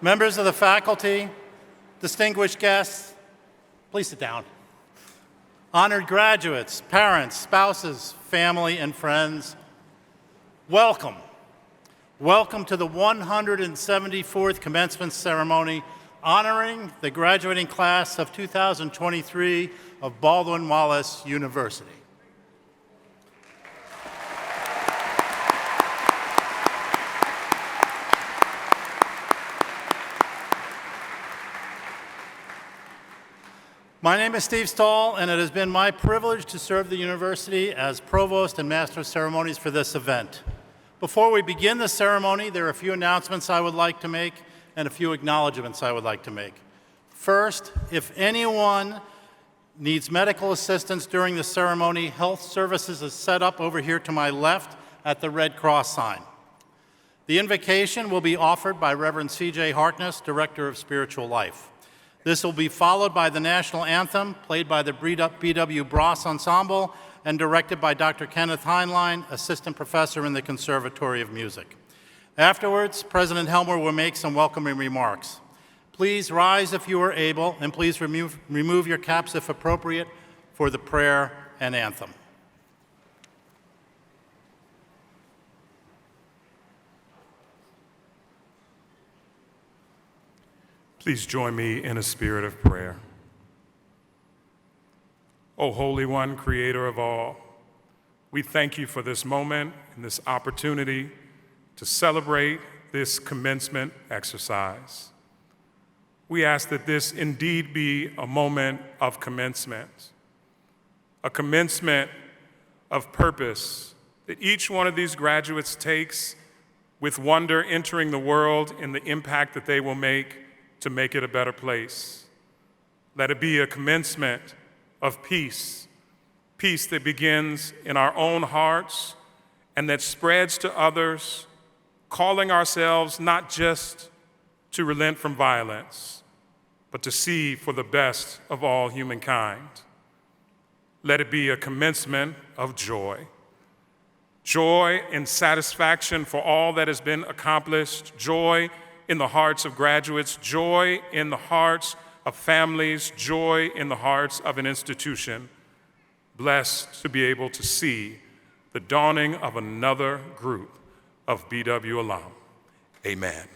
Members of the faculty, distinguished guests, please sit down. Honored graduates, parents, spouses, family, and friends, welcome. Welcome to the 174th commencement ceremony honoring the graduating class of 2023 of Baldwin Wallace University. My name is Steve Stahl, and it has been my privilege to serve the university as Provost and Master of Ceremonies for this event. Before we begin the ceremony, there are a few announcements I would like to make and a few acknowledgments I would like to make. First, if anyone needs medical assistance during the ceremony, health services is set up over here to my left at the Red Cross sign. The invocation will be offered by Reverend C.J. Harkness, Director of Spiritual Life. This will be followed by the national anthem, played by the B.W. Bross Ensemble and directed by Dr. Kenneth Heinlein, Assistant Professor in the Conservatory of Music. Afterwards, President Helmer will make some welcoming remarks. Please rise if you are able, and please remove your caps if appropriate for the prayer and anthem. Please join me in a spirit of prayer. O Holy One, Creator of all, we thank you for this moment and this opportunity to celebrate this commencement exercise. We ask that this indeed be a moment of commencement, a commencement of purpose that each one of these graduates takes with wonder, entering the world and the impact that they will make to make it a better place. Let it be a commencement of peace, peace that begins in our own hearts and that spreads to others, calling ourselves not just to relent from violence, but to see for the best of all humankind. Let it be a commencement of joy. Joy and satisfaction for all that has been accomplished, joy in the hearts of graduates, joy in the hearts of families, joy in the hearts of an institution, blessed to be able to see the dawning of another group of BW alum. Amen.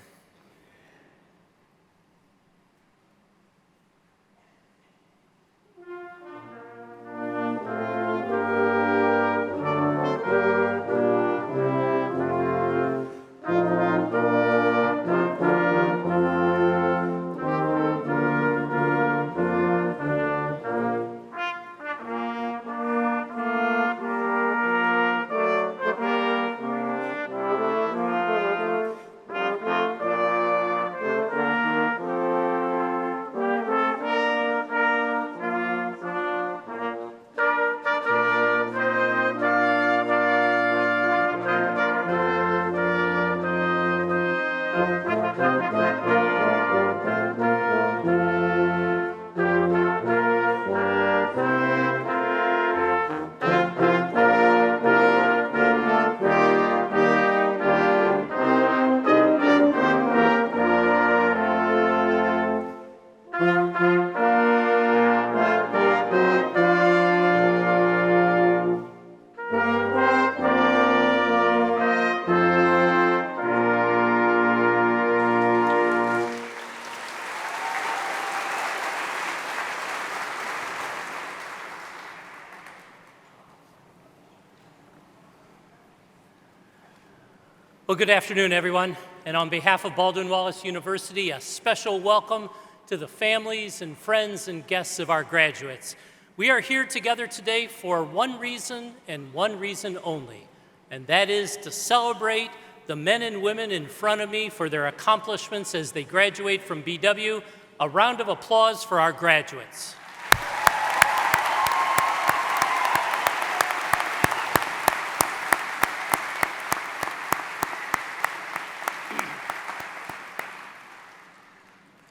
Well, good afternoon, everyone. And on behalf of Baldwin Wallace University, a special welcome to the families and friends and guests of our graduates. We are here together today for one reason and one reason only, and that is to celebrate the men and women in front of me for their accomplishments as they graduate from BW. A round of applause for our graduates.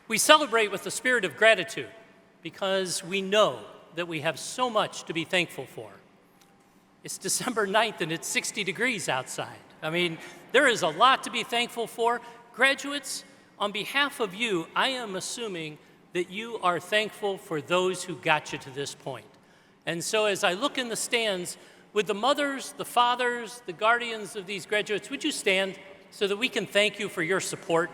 We celebrate with the spirit of gratitude because we know that we have so much to be thankful for. It's December 9th and it's 60 degrees outside. I mean, there is a lot to be thankful for. Graduates, on behalf of you, I am assuming that you are thankful for those who got you to this point. And so as I look in the stands, would the mothers, the fathers, the guardians of these graduates, would you stand so that we can thank you for your support?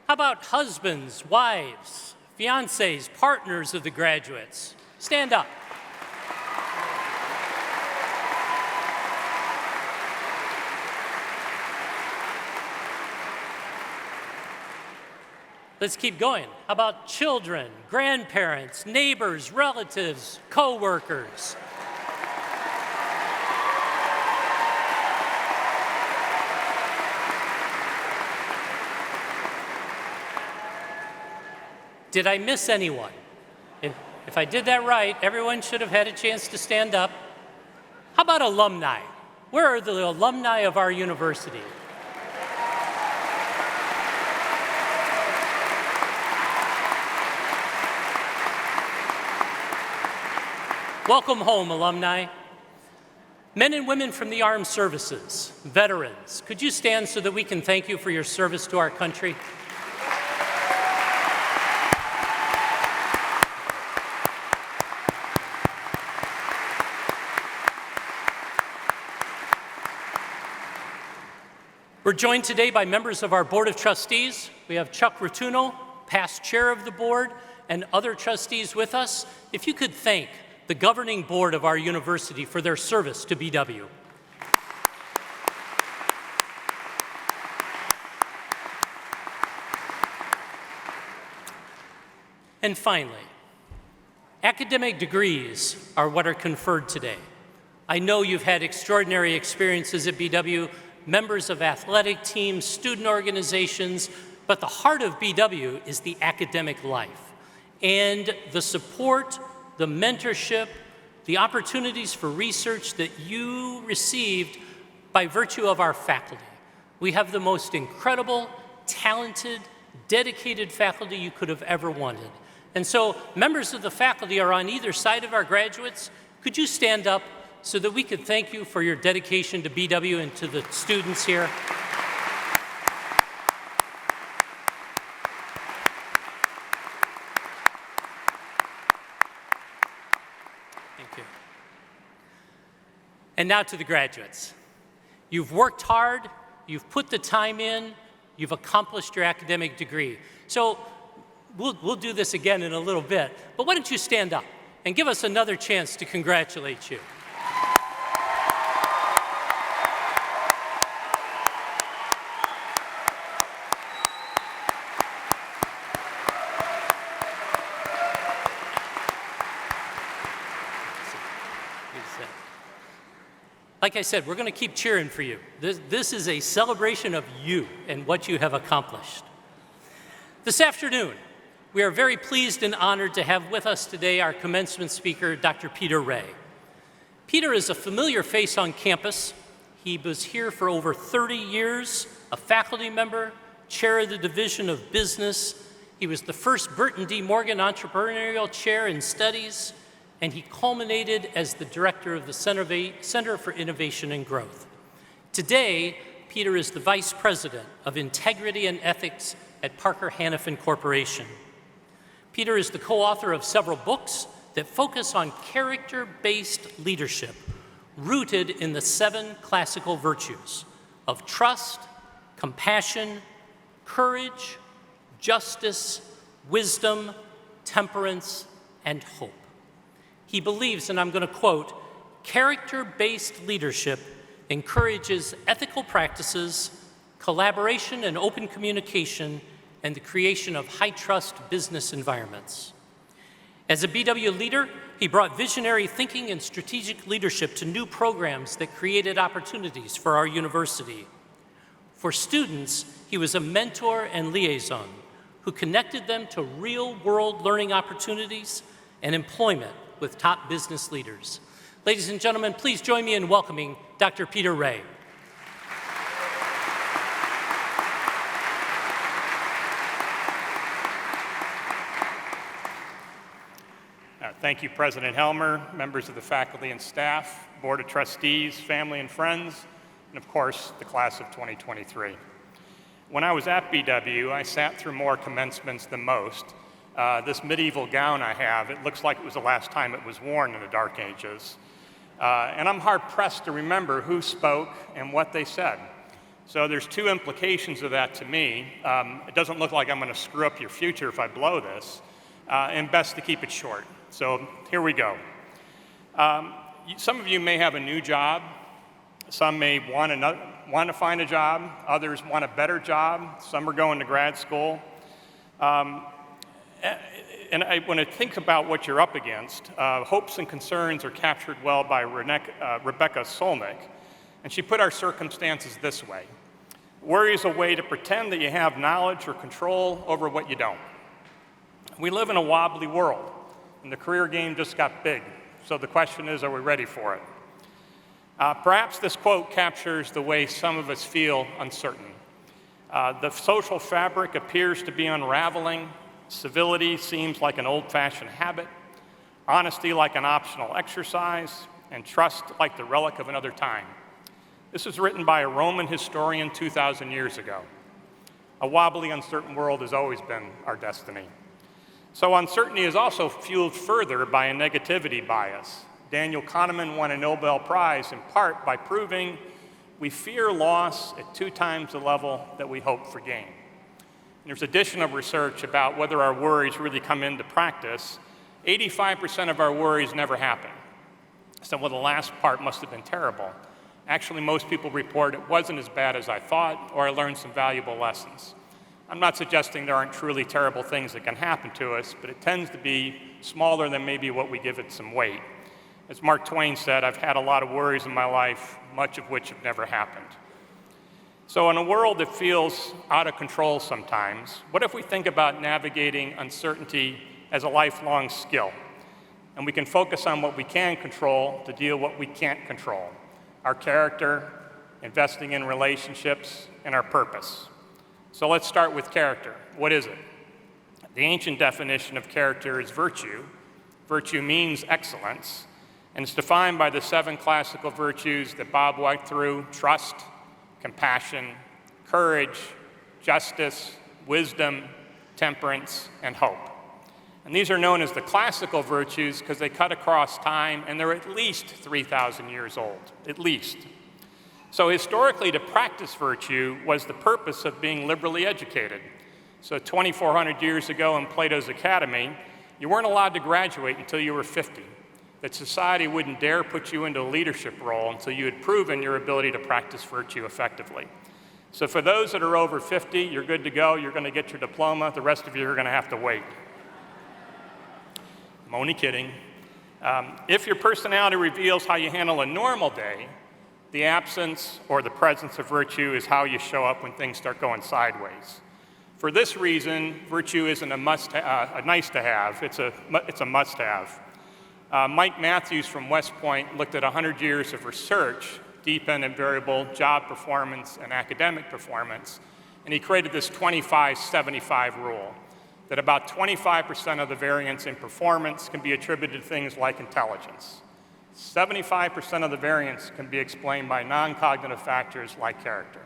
How about husbands, wives, fiancés, partners of the graduates? Stand up. Let's keep going. How about children, grandparents, neighbors, relatives, co-workers? Did I miss anyone? If I did that right, everyone should have had a chance to stand up. How about alumni? Where are the alumni of our university? Welcome home, alumni. Men and women from the armed services, veterans, could you stand so that we can thank you for your service to our country? We're joined today by members of our Board of Trustees. We have Chuck Rotuno, past chair of the board, and other trustees with us. If you could thank the governing board of our university for their service to BW. And finally, academic degrees are what are conferred today. I know you've had extraordinary experiences at BW, members of athletic teams, student organizations, but the heart of BW is the academic life. And the support, the mentorship, the opportunities for research that you received by virtue of our faculty. We have the most incredible, talented, dedicated faculty you could have ever wanted. And so members of the faculty are on either side of our graduates. Could you stand up so that we could thank you for your dedication to BW and to the students here? Thank you. And now to the graduates. You've worked hard, you've put the time in, you've accomplished your academic degree. So we'll do this again in a little bit, but why don't you stand up and give us another chance to congratulate you. Like I said, we're going to keep cheering for you. This is a celebration of you and what you have accomplished. This afternoon, we are very pleased and honored to have with us today our commencement speaker, Dr. Peter Ray. Peter is a familiar face on campus. He was here for over 30 years, a faculty member, chair of the Division of Business. He was the first Burton D. Morgan Entrepreneurial Chair in Studies, and he culminated as the director of the Center for Innovation and Growth. Today, Peter is the vice president of Integrity and Ethics at Parker Hannifin Corporation. Peter is the co-author of several books that focus on character-based leadership, rooted in the 7 classical virtues of trust, compassion, courage, justice, wisdom, temperance, and hope. He believes, and I'm going to quote, Character-based leadership encourages ethical practices, collaboration and open communication, and the creation of high-trust business environments. As a BW leader, he brought visionary thinking and strategic leadership to new programs that created opportunities for our university. For students, he was a mentor and liaison who connected them to real-world learning opportunities and employment with top business leaders. Ladies and gentlemen, please join me in welcoming Dr. Peter Ray. Thank you, President Helmer, members of the faculty and staff, Board of Trustees, family and friends, and of course, the class of 2023. When I was at BW, I sat through more commencements than most. This medieval gown I have, it looks like it was the last time it was worn in the Dark Ages. And I'm hard-pressed to remember who spoke and what they said. So there's two implications of that to me. It doesn't look like I'm going to screw up your future if I blow this, and best to keep it short. So here we go. Some of you may have a new job. Some may want to find a job. Others want a better job. Some are going to grad school. And when I think about what you're up against, hopes and concerns are captured well by Rebecca Solnick, and she put our circumstances this way. Worry is a way to pretend that you have knowledge or control over what you don't. We live in a wobbly world, and the career game just got big, so the question is, are we ready for it? Perhaps this quote captures the way some of us feel uncertain. The social fabric appears to be unraveling. Civility seems like an old-fashioned habit, honesty like an optional exercise, and trust like the relic of another time. This was written by a Roman historian 2,000 years ago. A wobbly, uncertain world has always been our destiny. So uncertainty is also fueled further by a negativity bias. Daniel Kahneman won a Nobel Prize in part by proving we fear loss at 2 times the level that we hope for gain. There's additional research about whether our worries really come into practice. 85% of our worries never happen. So, well, the last part must have been terrible. Actually, most people report it wasn't as bad as I thought, or I learned some valuable lessons. I'm not suggesting there aren't truly terrible things that can happen to us, but it tends to be smaller than maybe what we give it some weight. As Mark Twain said, I've had a lot of worries in my life, much of which have never happened. So in a world that feels out of control sometimes, what if we think about navigating uncertainty as a lifelong skill? And we can focus on what we can control to deal with what we can't control. Our character, investing in relationships, and our purpose. So let's start with character. What is it? The ancient definition of character is virtue. Virtue means excellence, and it's defined by the 7 classical virtues that Bob went through: trust, compassion, courage, justice, wisdom, temperance, and hope. And these are known as the classical virtues because they cut across time, and they're at least 3,000 years old, at least. So historically, to practice virtue was the purpose of being liberally educated. So 2,400 years ago in Plato's Academy, you weren't allowed to graduate until you were 50. That society wouldn't dare put you into a leadership role until you had proven your ability to practice virtue effectively. So for those that are over 50, you're good to go. You're going to get your diploma. The rest of you are going to have to wait. I'm only kidding. If your personality reveals how you handle a normal day, the absence or the presence of virtue is how you show up when things start going sideways. For this reason, virtue isn't a nice to have. It's a must have. Mike Matthews from West Point looked at 100 years of research, dependent variable job performance and academic performance, and he created this 25-75 rule, that about 25% of the variance in performance can be attributed to things like intelligence. 75% of the variance can be explained by non-cognitive factors like character.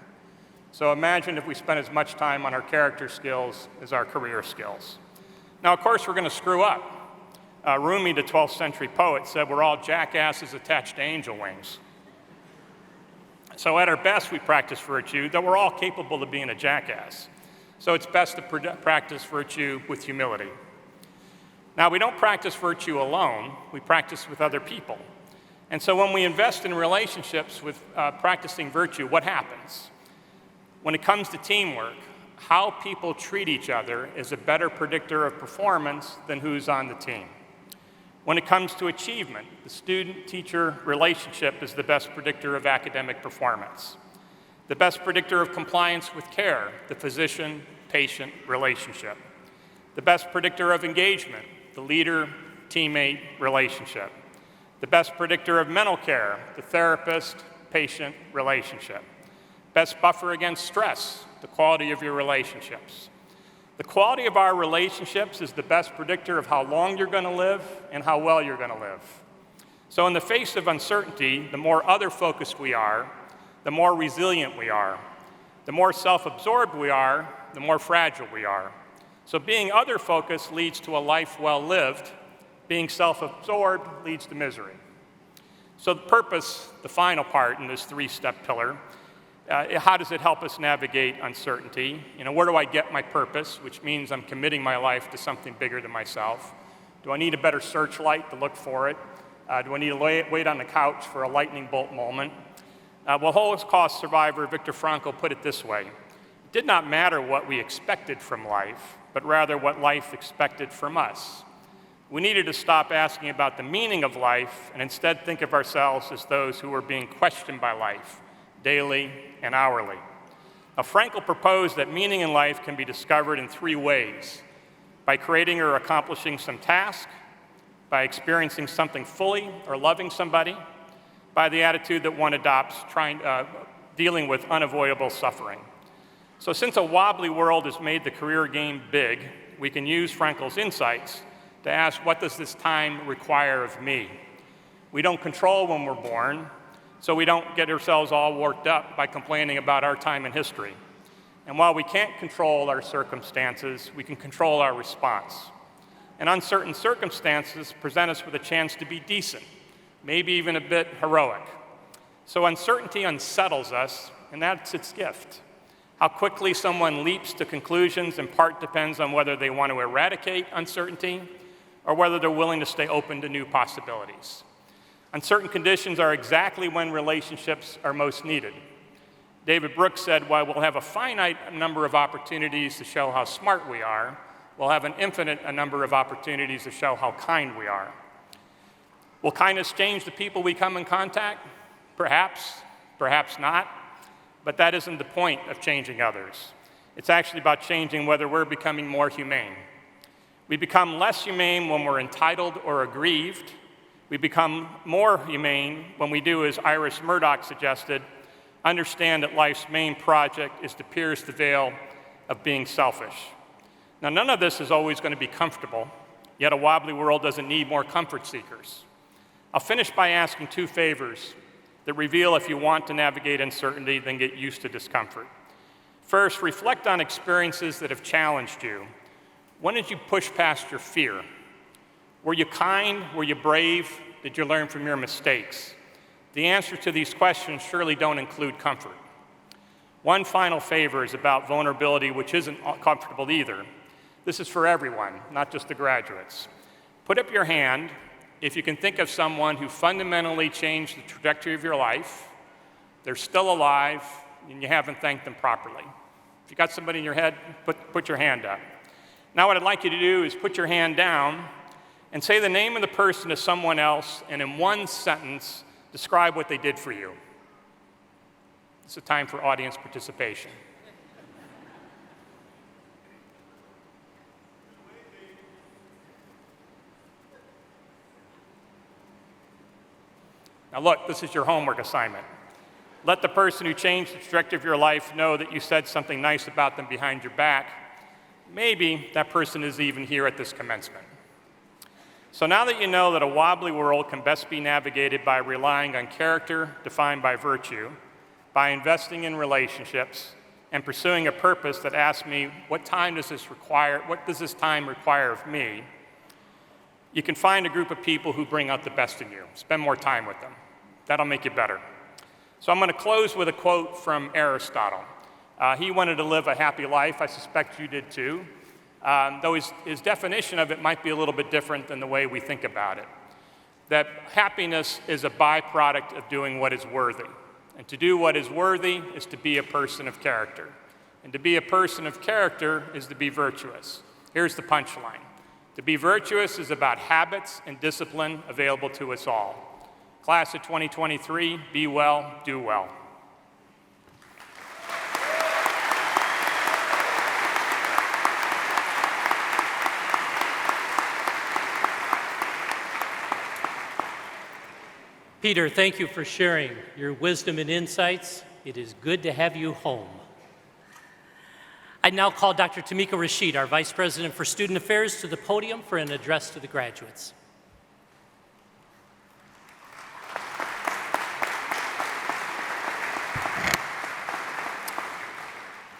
So imagine if we spent as much time on our character skills as our career skills. Now, of course, we're going to screw up. Rumi, the 12th century poet, said we're all jackasses attached to angel wings. So at our best, we practice virtue, though we're all capable of being a jackass. So it's best to practice virtue with humility. Now, we don't practice virtue alone. We practice with other people. And so when we invest in relationships with practicing virtue, what happens? When it comes to teamwork, how people treat each other is a better predictor of performance than who's on the team. When it comes to achievement, the student-teacher relationship is the best predictor of academic performance. The best predictor of compliance with care, the physician-patient relationship. The best predictor of engagement, the leader-teammate relationship. The best predictor of mental care, the therapist-patient relationship. Best buffer against stress, the quality of your relationships. The quality of our relationships is the best predictor of how long you're going to live and how well you're going to live. So in the face of uncertainty, the more other-focused we are, the more resilient we are. The more self-absorbed we are, the more fragile we are. So being other-focused leads to a life well lived. Being self-absorbed leads to misery. So the purpose, the final part in this three-step pillar, how does it help us navigate uncertainty? Where do I get my purpose, which means I'm committing my life to something bigger than myself? Do I need a better searchlight to look for it? Do I need to wait on the couch for a lightning bolt moment? Well, Holocaust survivor Viktor Frankl put it this way: it did not matter what we expected from life, but rather what life expected from us. We needed to stop asking about the meaning of life and instead think of ourselves as those who were being questioned by life, daily and hourly. Now, Frankl proposed that meaning in life can be discovered in three ways: by creating or accomplishing some task, by experiencing something fully or loving somebody, by the attitude that one adopts dealing with unavoidable suffering. So since a wobbly world has made the career game big, we can use Frankl's insights to ask, what does this time require of me? We don't control when we're born, so we don't get ourselves all worked up by complaining about our time in history. And while we can't control our circumstances, we can control our response. And uncertain circumstances present us with a chance to be decent, maybe even a bit heroic. So uncertainty unsettles us, and that's its gift. How quickly someone leaps to conclusions in part depends on whether they want to eradicate uncertainty or whether they're willing to stay open to new possibilities. Uncertain conditions are exactly when relationships are most needed. David Brooks said, while we'll have a finite number of opportunities to show how smart we are, we'll have an infinite number of opportunities to show how kind we are. Will kindness change the people we come in contact? Perhaps, perhaps not. But that isn't the point of changing others. It's actually about changing whether we're becoming more humane. We become less humane when we're entitled or aggrieved. We become more humane when we do, as Iris Murdoch suggested, understand that life's main project is to pierce the veil of being selfish. Now, none of this is always going to be comfortable, yet a wobbly world doesn't need more comfort seekers. I'll finish by asking two favors that reveal if you want to navigate uncertainty, then get used to discomfort. First, reflect on experiences that have challenged you. When did you push past your fear? Were you kind? Were you brave? Did you learn from your mistakes? The answers to these questions surely don't include comfort. One final favor is about vulnerability, which isn't comfortable either. This is for everyone, not just the graduates. Put up your hand if you can think of someone who fundamentally changed the trajectory of your life, they're still alive, and you haven't thanked them properly. If you got somebody in your head, put your hand up. Now what I'd like you to do is put your hand down and say the name of the person to someone else, and in one sentence, describe what they did for you. It's a time for audience participation. Now look, this is your homework assignment. Let the person who changed the trajectory of your life know that you said something nice about them behind your back. Maybe that person is even here at this commencement. So now that you know that a wobbly world can best be navigated by relying on character defined by virtue, by investing in relationships, and pursuing a purpose that asks me, what does this time require of me? You can find a group of people who bring out the best in you. Spend more time with them. That'll make you better. So I'm going to close with a quote from Aristotle. He wanted to live a happy life. I suspect you did too. Though his definition of it might be a little bit different than the way we think about it. that happiness is a byproduct of doing what is worthy. And to do what is worthy is to be a person of character. And to be a person of character is to be virtuous. Here's the punchline. To be virtuous is about habits and discipline available to us all. Class of 2023, be well, do well. Peter, thank you for sharing your wisdom and insights. It is good to have you home. I now call Dr. Tamika Rashid, our Vice President for Student Affairs, to the podium for an address to the graduates.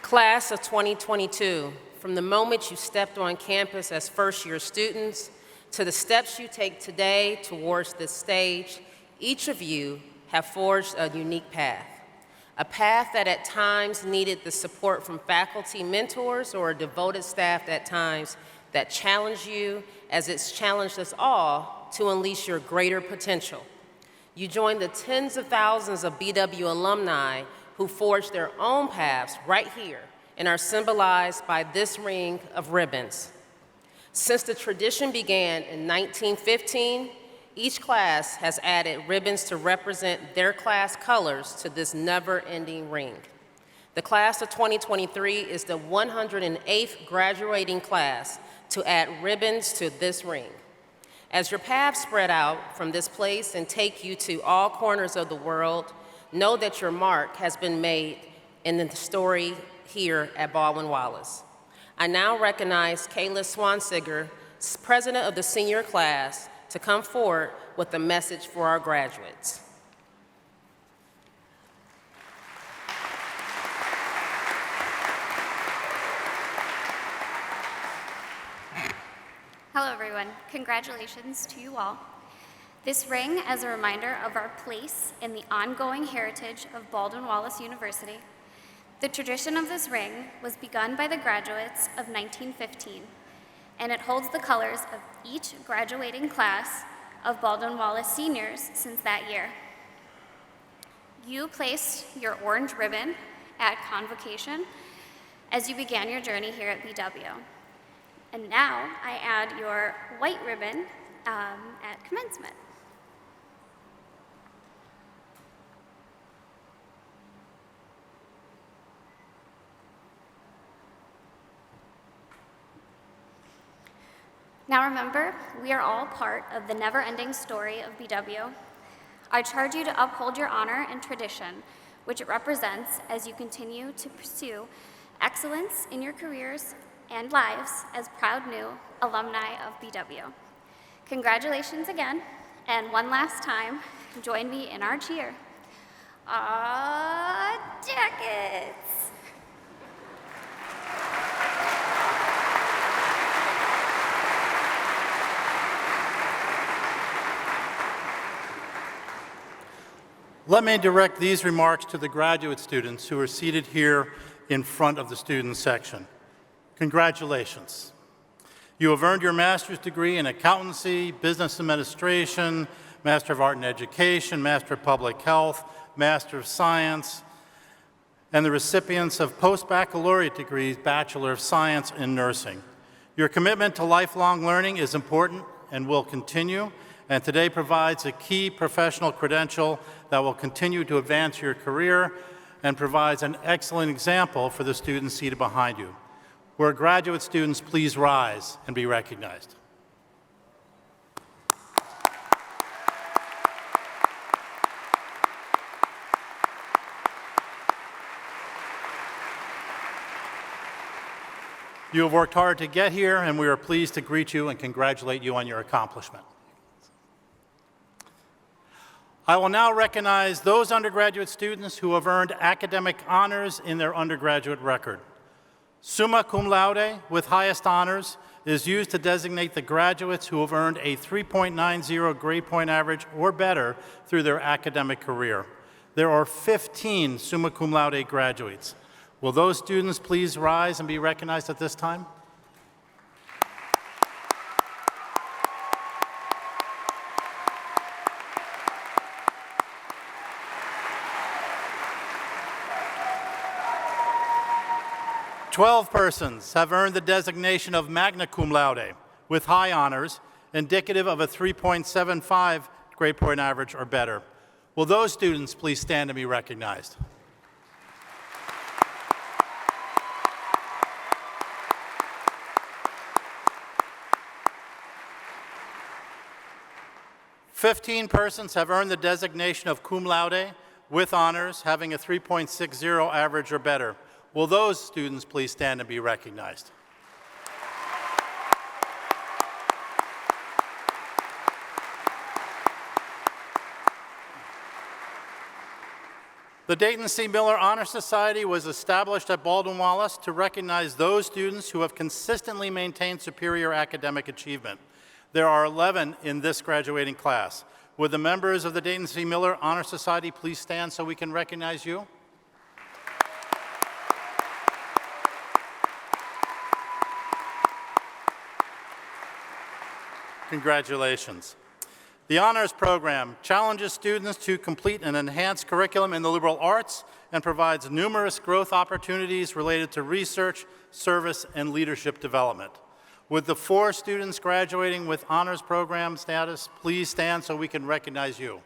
Class of 2022, from the moment you stepped on campus as first-year students to the steps you take today towards this stage, each of you have forged a unique path, a path that at times needed the support from faculty mentors or a devoted staff at times that challenged you as it's challenged us all to unleash your greater potential. You joined the tens of thousands of BW alumni who forged their own paths right here and are symbolized by this ring of ribbons. Since the tradition began in 1915, each class has added ribbons to represent their class colors to this never-ending ring. The class of 2023 is the 108th graduating class to add ribbons to this ring. As your paths spread out from this place and take you to all corners of the world, know that your mark has been made in the story here at Baldwin Wallace. I now recognize Kayla Swansiger, president of the senior class, to come forward with a message for our graduates. Hello, everyone. Congratulations to you all. This ring is a reminder of our place in the ongoing heritage of Baldwin Wallace University. The tradition of this ring was begun by the graduates of 1915, and it holds the colors of each graduating class of Baldwin Wallace seniors since that year. You placed your orange ribbon at convocation as you began your journey here at BW. And now I add your white ribbon at commencement. Now remember, we are all part of the never-ending story of BW. I charge you to uphold your honor and tradition, which it represents as you continue to pursue excellence in your careers and lives as proud new alumni of BW. Congratulations again, and one last time, join me in our cheer. Jackets! Let me direct these remarks to the graduate students who are seated here in front of the student section. Congratulations. You have earned your master's degree in accountancy, business administration, Master of Art in Education, Master of Public Health, Master of Science, and the recipients of post-baccalaureate degrees, Bachelor of Science in Nursing. Your commitment to lifelong learning is important and will continue, and today provides a key professional credential that will continue to advance your career and provides an excellent example for the students seated behind you. Will graduate students please rise and be recognized? You have worked hard to get here, and we are pleased to greet you and congratulate you on your accomplishment. I will now recognize those undergraduate students who have earned academic honors in their undergraduate record. Summa cum laude, with highest honors, is used to designate the graduates who have earned a 3.90 grade point average or better through their academic career. There are 15 summa cum laude graduates. Will those students please rise and be recognized at this time? 12 persons have earned the designation of magna cum laude with high honors, indicative of a 3.75 grade point average or better. Will those students please stand and be recognized? "15 persons have earned the designation of cum laude with honors, having a 3.60 average or better. Will those students please stand and be recognized? The Dayton C. Miller Honor Society was established at Baldwin Wallace to recognize those students who have consistently maintained superior academic achievement. There are 11 in this graduating class. Would the members of the Dayton C. Miller Honor Society please stand so we can recognize you? Congratulations. The Honors Program challenges students to complete an enhanced curriculum in the liberal arts and provides numerous growth opportunities related to research, service, and leadership development. Would the 4 students graduating with Honors Program status please stand so we can recognize you?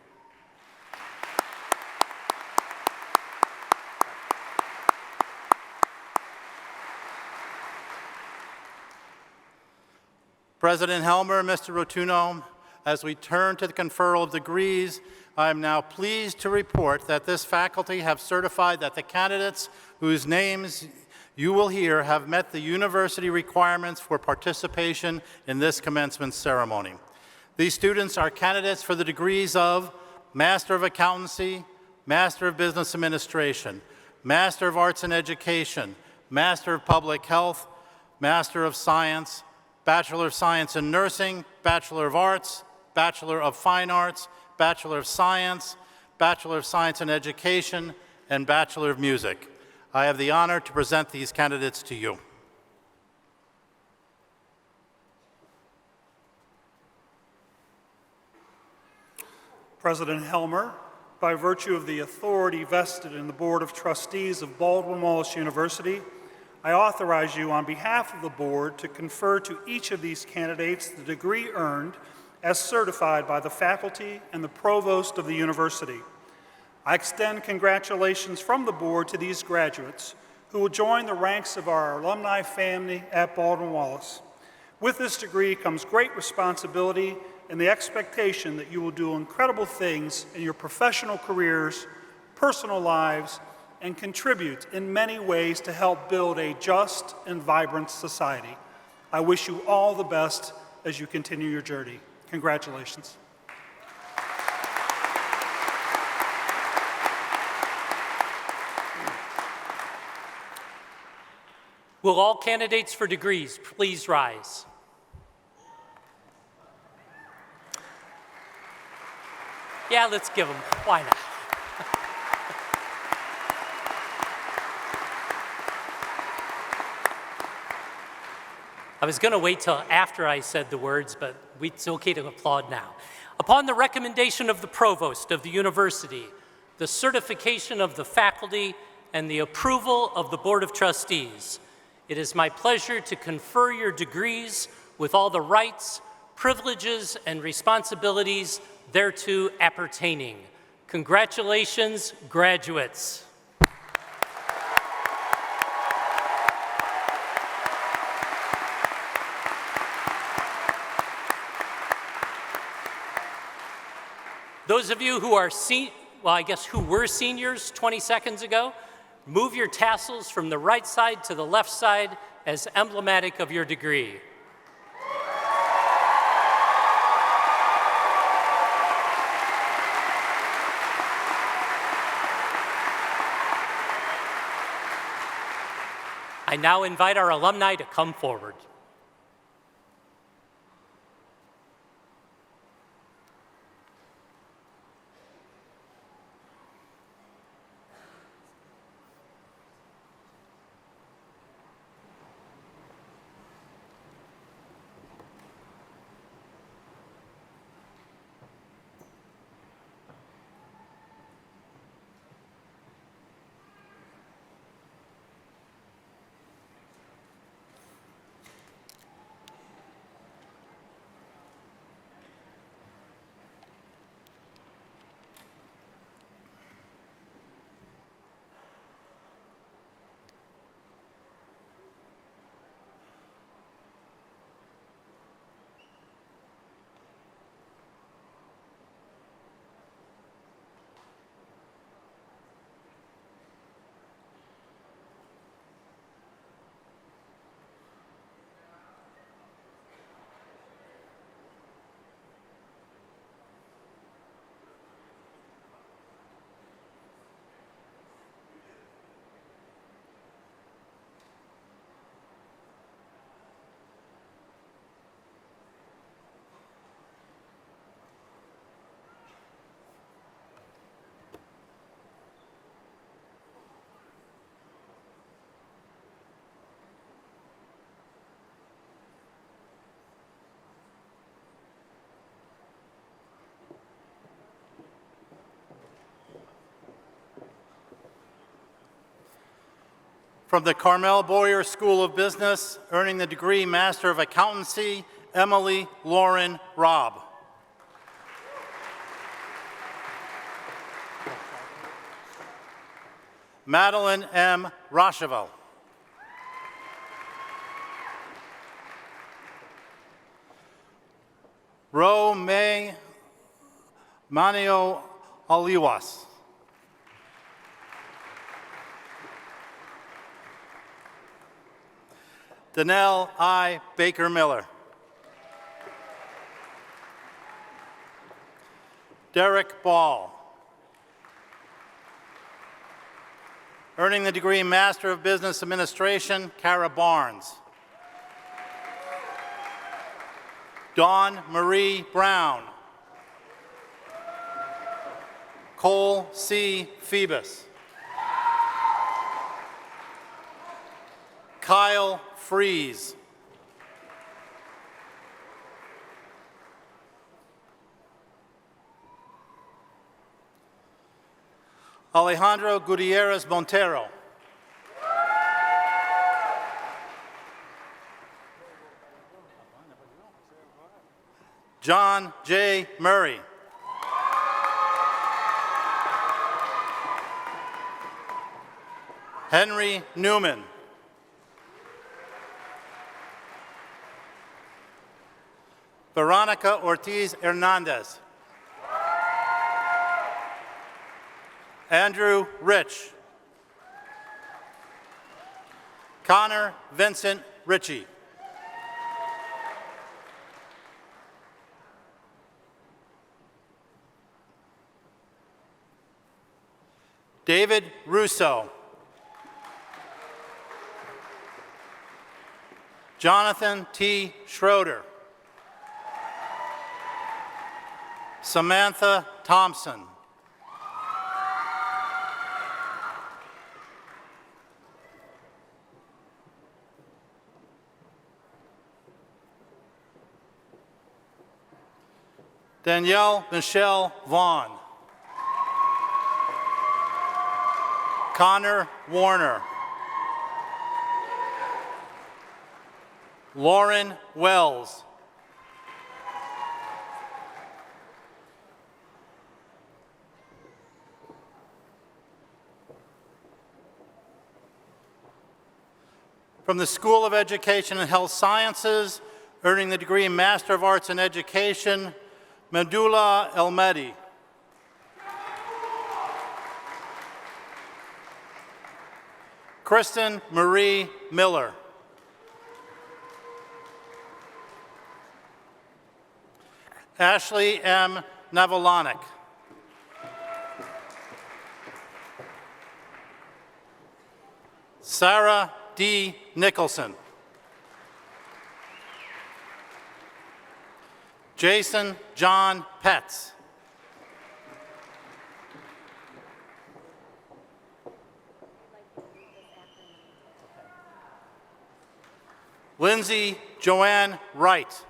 President Helmer, Mr. Rotuno, as we turn to the conferral of degrees, I am now pleased to report that this faculty have certified that the candidates whose names you will hear have met the university requirements for participation in this commencement ceremony. These students are candidates for the degrees of Master of Accountancy, Master of Business Administration, Master of Arts in Education, Master of Public Health, Master of Science, Bachelor of Science in Nursing, Bachelor of Arts, Bachelor of Fine Arts, Bachelor of Science in Education, and Bachelor of Music. I have the honor to present these candidates to you. President Helmer, by virtue of the authority vested in the Board of Trustees of Baldwin Wallace University, I authorize you on behalf of the board to confer to each of these candidates the degree earned as certified by the faculty and the provost of the university. I extend congratulations from the board to these graduates who will join the ranks of our alumni family at Baldwin Wallace. With this degree comes great responsibility and the expectation that you will do incredible things in your professional careers, personal lives, and contribute in many ways to help build a just and vibrant society. I wish you all the best as you continue your journey. Congratulations. Will all candidates for degrees please rise? Yeah, let's give them. Why not? I was going to wait till after I said the words, but it's okay to applaud now. Upon the recommendation of the provost of the university, the certification of the faculty, and the approval of the Board of Trustees, it is my pleasure to confer your degrees with all the rights, privileges, and responsibilities thereto appertaining. Congratulations, graduates. Those of you who are who were seniors 20 seconds ago, move your tassels from the right side to the left side as emblematic of your degree. I now invite our alumni to come forward. From the Carmel Boyer School of Business, earning the degree Master of Accountancy, Emily Lauren Robb. Madeline M. Rocheville. Ro May Manio Aliwas. Danelle I. Baker Miller. Derek Ball. Earning the degree Master of Business Administration, Kara Barnes. Dawn Marie Brown. Cole C. Phoebus. Kyle Freeze. Alejandro Gutierrez Montero. John J. Murray. Henry Newman. Veronica Ortiz Hernandez. Andrew Rich. Connor Vincent Ritchie. David Russo. Jonathan T. Schroeder. Samantha Thompson. Danielle Michelle Vaughn. Connor Warner. Lauren Wells. From the School of Education and Health Sciences, earning the degree Master of Arts in Education, Medulla Elmedi. Kristen Marie Miller. Ashley M. Navolanik. Sarah D. Nicholson. Jason John Petz. Lindsay Joanne Wright.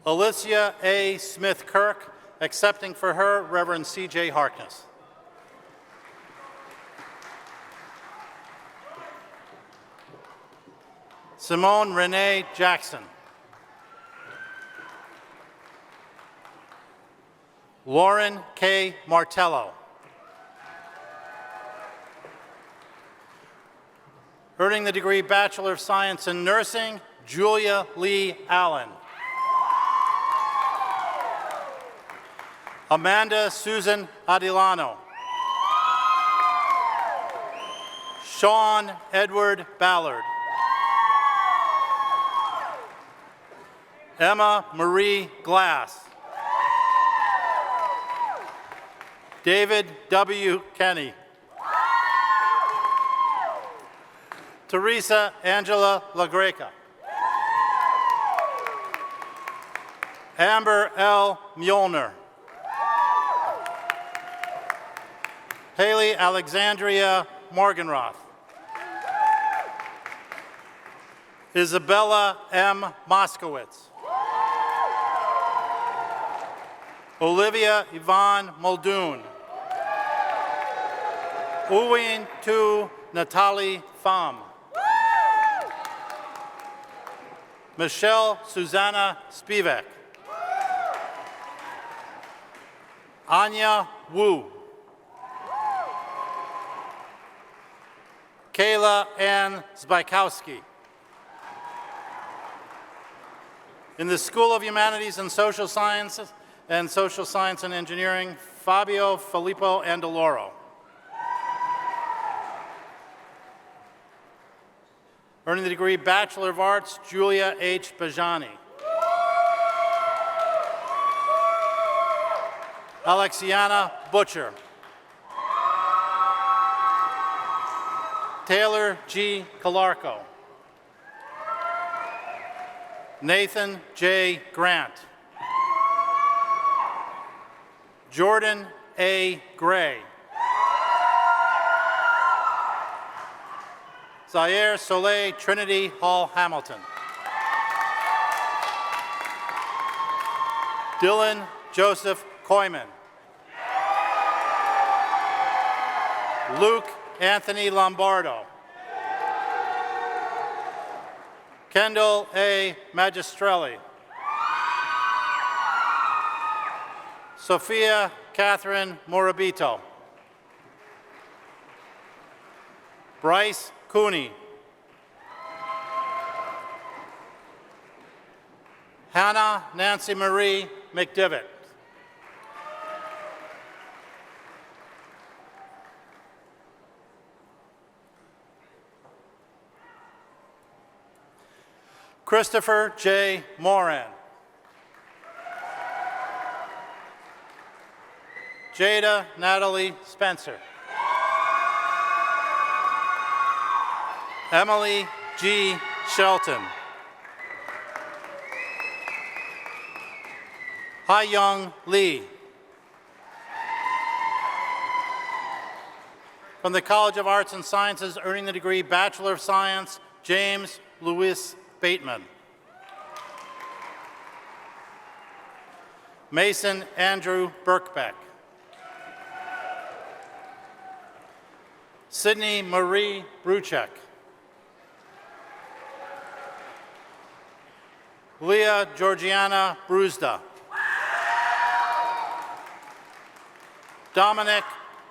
Alicia A. Smith-Kirk, accepting for her Reverend C.J. Harkness. Simone Renee Jackson. Lauren K. Martello. Earning the degree Bachelor of Science in Nursing, Julia Lee Allen. Amanda Susan Adilano. Sean Edward Ballard. Emma Marie Glass. David W. Kenny. Teresa Angela LaGreca. Amber L. Mjolnir. Haley Alexandria Morganroth. Isabella M. Moskowitz. Olivia Yvonne Muldoon. Uwin Tu Natalie Pham. Michelle Susanna Spivak. Anya Wu. Kayla Ann Zbykowski. In the School of Humanities and Social Sciences and Social Science and Engineering, Fabio Filippo Andaloro. Earning the degree Bachelor of Arts, Julia H. Bajani. Alexiana Butcher. Taylor G. Calarco. Nathan J. Grant. Jordan A. Gray. Zaire Soleil Trinity Hall Hamilton. Dylan Joseph Koyman. Luke Anthony Lombardo. Kendall A. Magistrelli. Sophia Catherine Morabito. Bryce Cooney. Hannah Nancy Marie McDivitt. Christopher J. Moran. Jada Natalie Spencer. Emily G. Shelton. Hai-Young Lee. From the College of Arts and Sciences, earning the degree Bachelor of Science, James Louis Bateman. Mason Andrew Birkbeck. Sydney Marie Bruchek. Leah Georgiana Bruzda. Dominic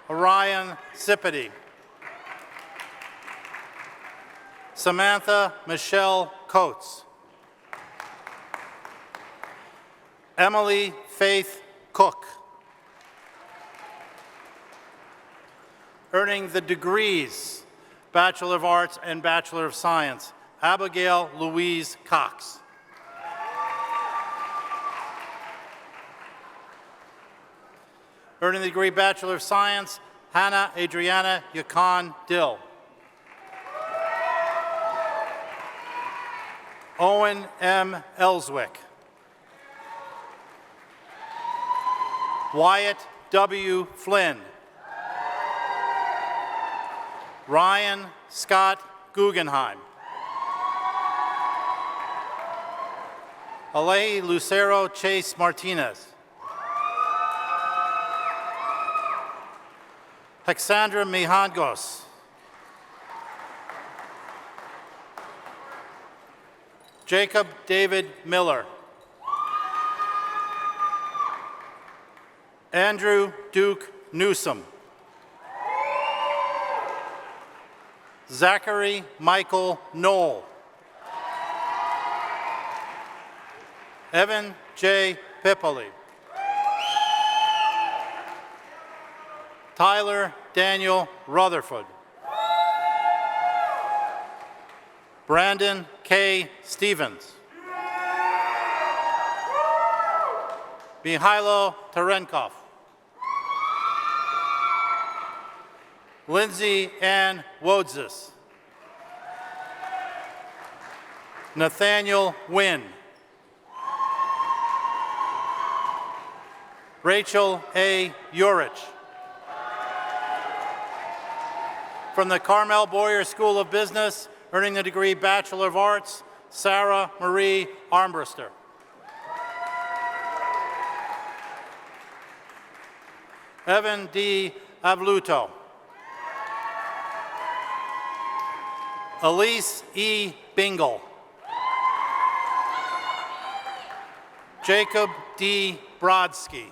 Orion Zippity. Samantha Michelle Coates. Emily Faith Cook. Earning the degrees Bachelor of Arts and Bachelor of Science, Abigail Louise Cox. Earning the degree Bachelor of Science, Hannah Adriana Yukon Dill. Owen M. Ellswick. Wyatt W. Flynn. Ryan Scott Guggenheim. Alehi Lucero Chase Martinez. Hexandra Mijangos. Jacob David Miller. Andrew Duke Newsom. Zachary Michael Knoll. Evan J. Pipoli. Tyler Daniel Rutherford. Brandon K. Stevens. Mihailo Terenkov. Lindsay Ann Wodzis. Nathaniel Wynn. Rachel A. Urich. From the Carmel Boyer School of Business, earning the degree Bachelor of Arts, Sarah Marie Armbruster. Evan D. Avluto. Elise E. Bingle. Jacob D. Brodsky.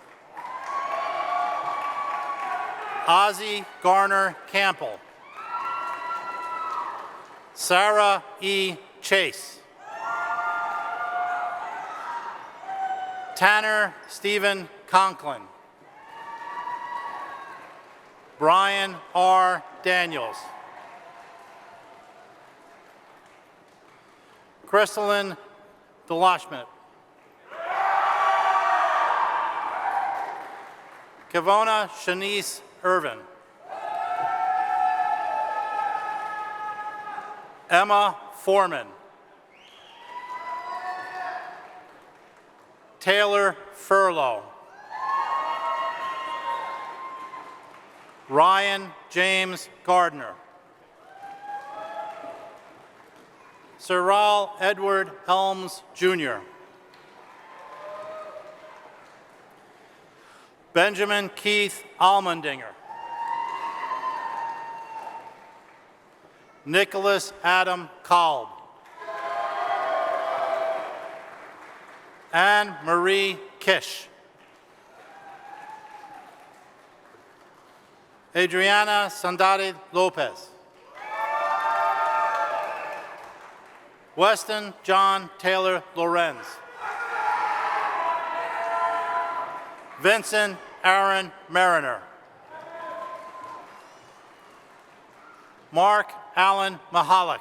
Ozzie Garner Campbell. Sarah E. Chase. Tanner Stephen Conklin. Brian R. Daniels. Crystalline Delashmet. Kavona Shanice Irvin. Emma Foreman. Taylor Furlow. Ryan James Gardner. Cyril Edward Helms, Jr. Benjamin Keith Almendinger. Nicholas Adam Kolb. Anne Marie Kish. Adriana Sandari Lopez. Weston John Taylor Lorenz. Vincent Aaron Mariner. Mark Allen Mahalik.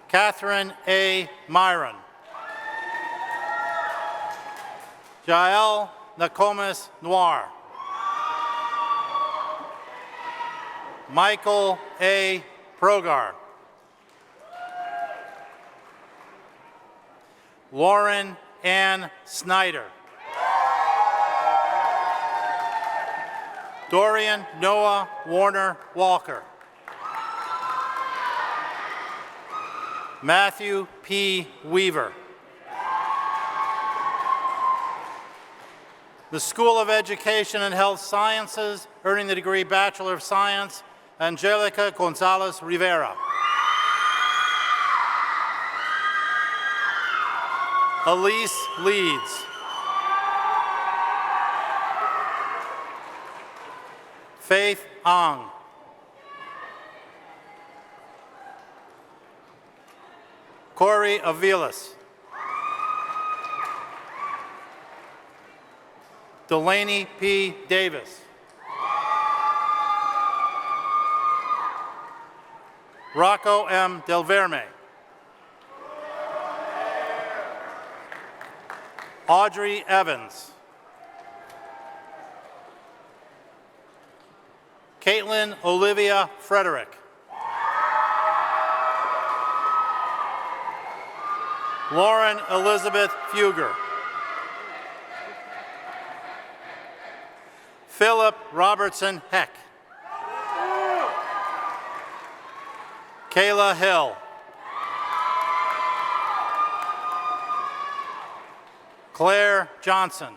Catherine A. Myron. Jael Nakomis Noir. Michael A. Progar. Lauren Ann Snyder. Dorian Noah Warner Walker. Matthew P. Weaver. The School of Education and Health Sciences, earning the degree Bachelor of Science, Angelica Gonzalez Rivera. Elise Leeds. Faith Ong. Corey Avilas. Delaney P. Davis. Rocco M. Del Verme. Audrey Evans. Caitlin Olivia Frederick. Lauren Elizabeth Fugger. Philip Robertson Heck. Kayla Hill. Claire Johnson.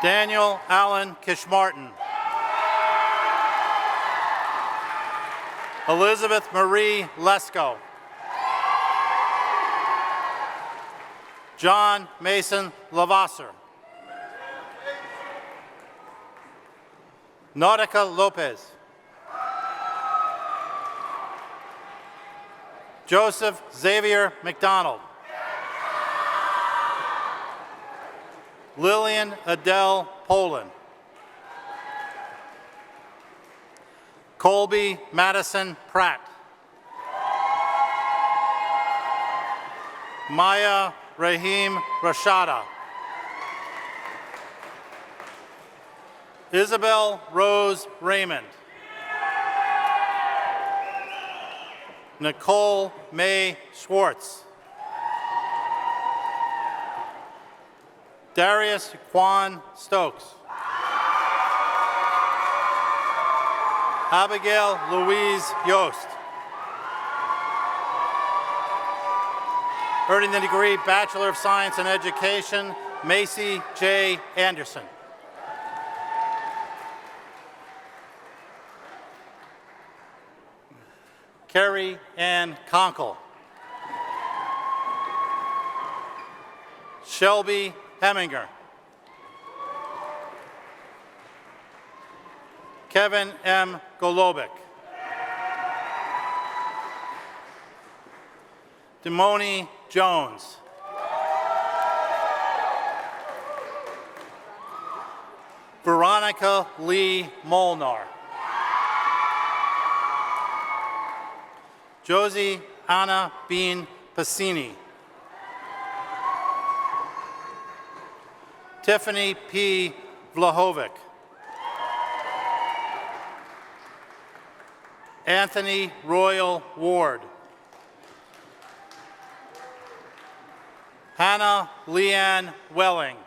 Daniel Allen Kishmartin. Elizabeth Marie Lesko. John Mason Lavasser. Nautica Lopez. Joseph Xavier McDonald. Lillian Adele Poland. Colby Madison Pratt. Maya Rahim Rashada. Isabel Rose Raymond. Nicole May Schwartz. Darius Quan Stokes. Abigail Louise Yost. Earning the degree Bachelor of Science in Education, Macy J. Anderson. Carrie Ann Conkle. Shelby Heminger. Kevin M. Golobic. Demoni Jones. Veronica Lee Molnar. Josie Anna Bean Passini. Tiffany P. Vlahovic. Anthony Royal Ward. Hannah Leanne Welling.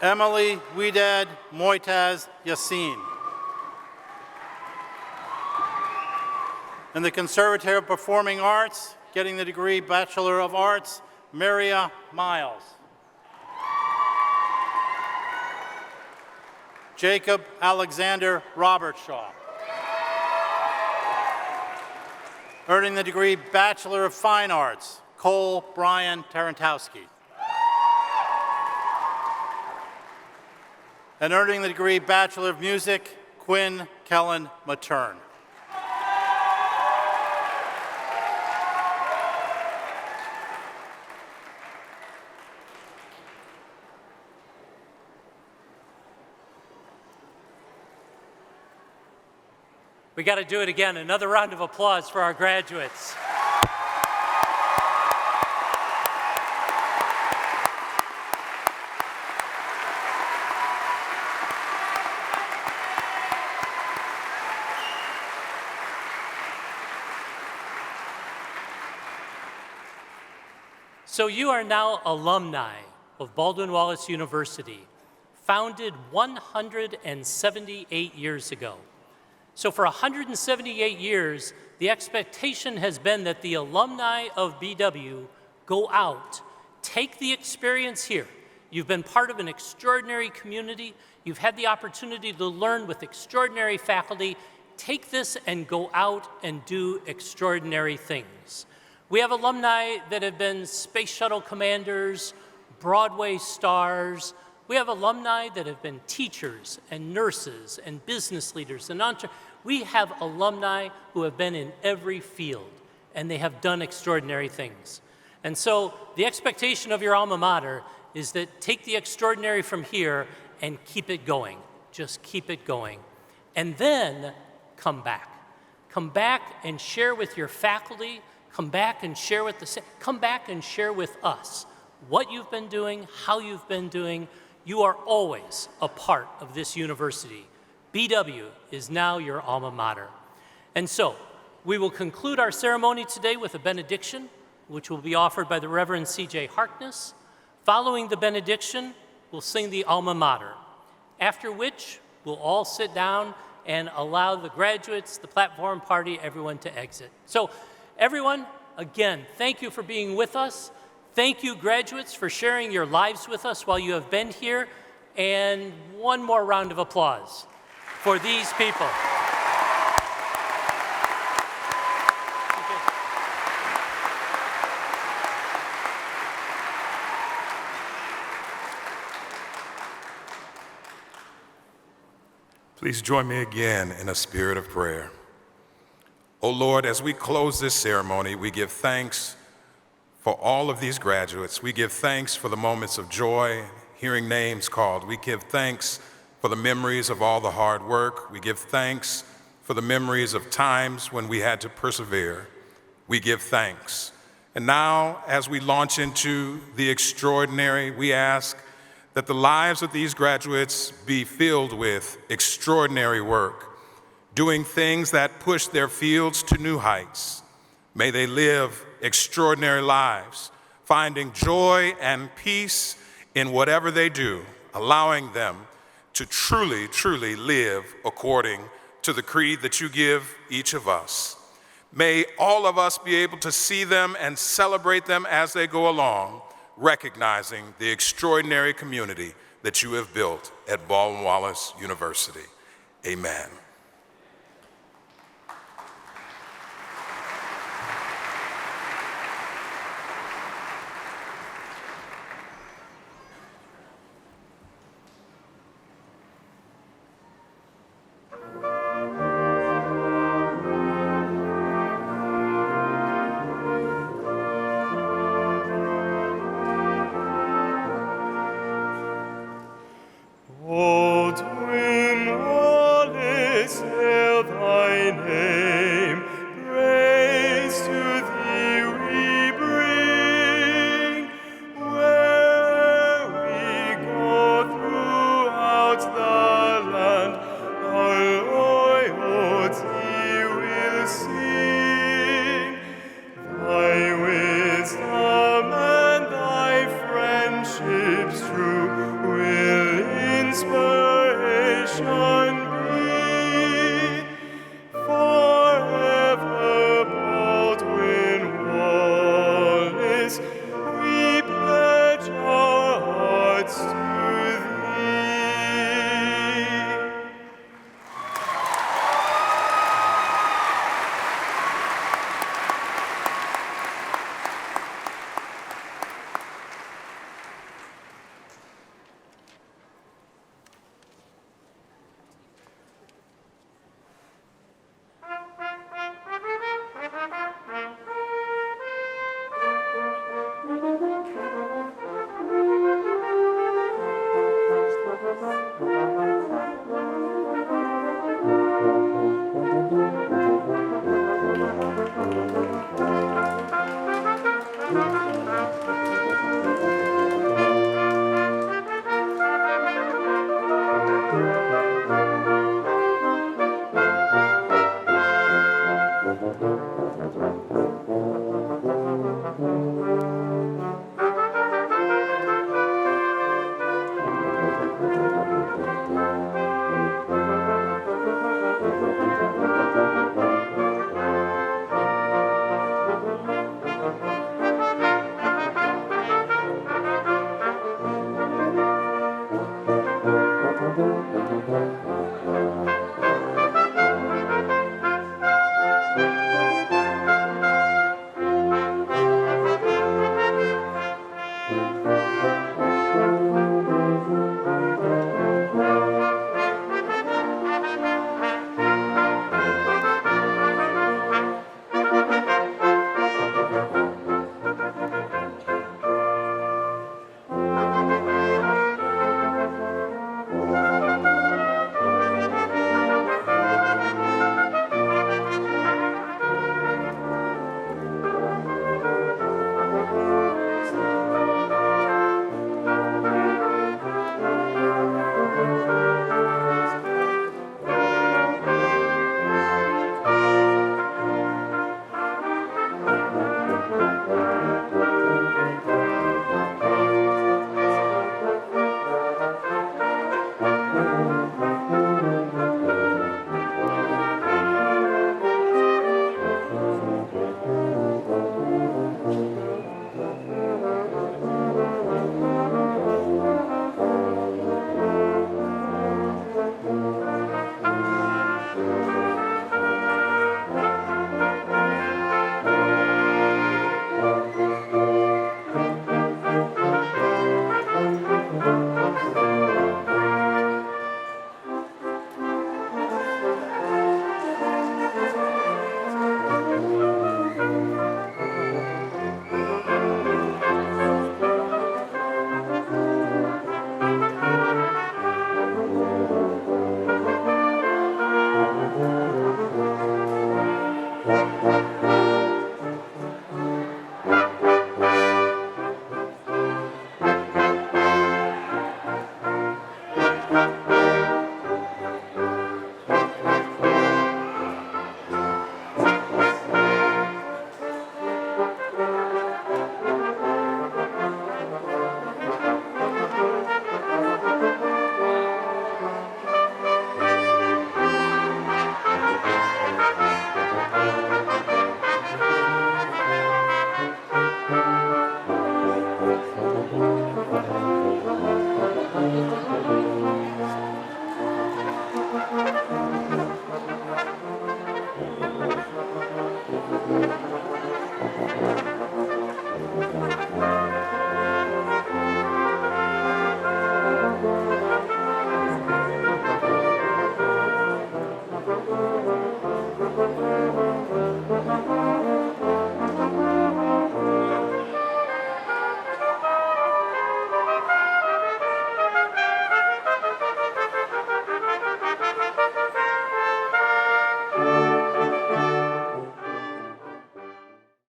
Emily Widad Moitaz Yassin. In the Conservatory of Performing Arts, getting the degree Bachelor of Arts, Maria Miles. Jacob Alexander Robertshaw. Earning the degree Bachelor of Fine Arts, Cole Brian Tarantowski. And earning the degree Bachelor of Music, Quinn Kellen Matern. We got to do it again. Another round of applause for our graduates. So you are now alumni of Baldwin Wallace University, founded 178 years ago. So for 178 years, the expectation has been that the alumni of BW go out, take the experience here. You've been part of an extraordinary community. You've had the opportunity to learn with extraordinary faculty. Take this and go out and do extraordinary things. We have alumni that have been space shuttle commanders, Broadway stars. We have alumni that have been teachers and nurses and business leaders and entrepreneurs. We have alumni who have been in every field, and they have done extraordinary things. And so the expectation of your alma mater is that take the extraordinary from here and keep it going. Just keep it going. And then come back. Come back and share with your faculty. Come back and share with come back and share with us what you've been doing, how you've been doing. You are always a part of this university. BW is now your alma mater. And so, we will conclude our ceremony today with a benediction, which will be offered by the Reverend C.J. Harkness. Following the benediction, we'll sing the alma mater, after which we'll all sit down and allow the graduates, the platform party, everyone to exit. So, everyone, again, thank you for being with us. Thank you, graduates, for sharing your lives with us while you have been here. And one more round of applause for these people. Please join me again in a spirit of prayer. O Lord, as we close this ceremony, we give thanks for all of these graduates. We give thanks for the moments of joy, hearing names called. We give thanks for the memories of all the hard work. We give thanks for the memories of times when we had to persevere. We give thanks. And now, as we launch into the extraordinary, we ask that the lives of these graduates be filled with extraordinary work, doing things that push their fields to new heights. May they live extraordinary lives, finding joy and peace in whatever they do, allowing them to truly, truly live according to the creed that you give each of us. May all of us be able to see them and celebrate them as they go along, recognizing the extraordinary community that you have built at Baldwin Wallace University. Amen.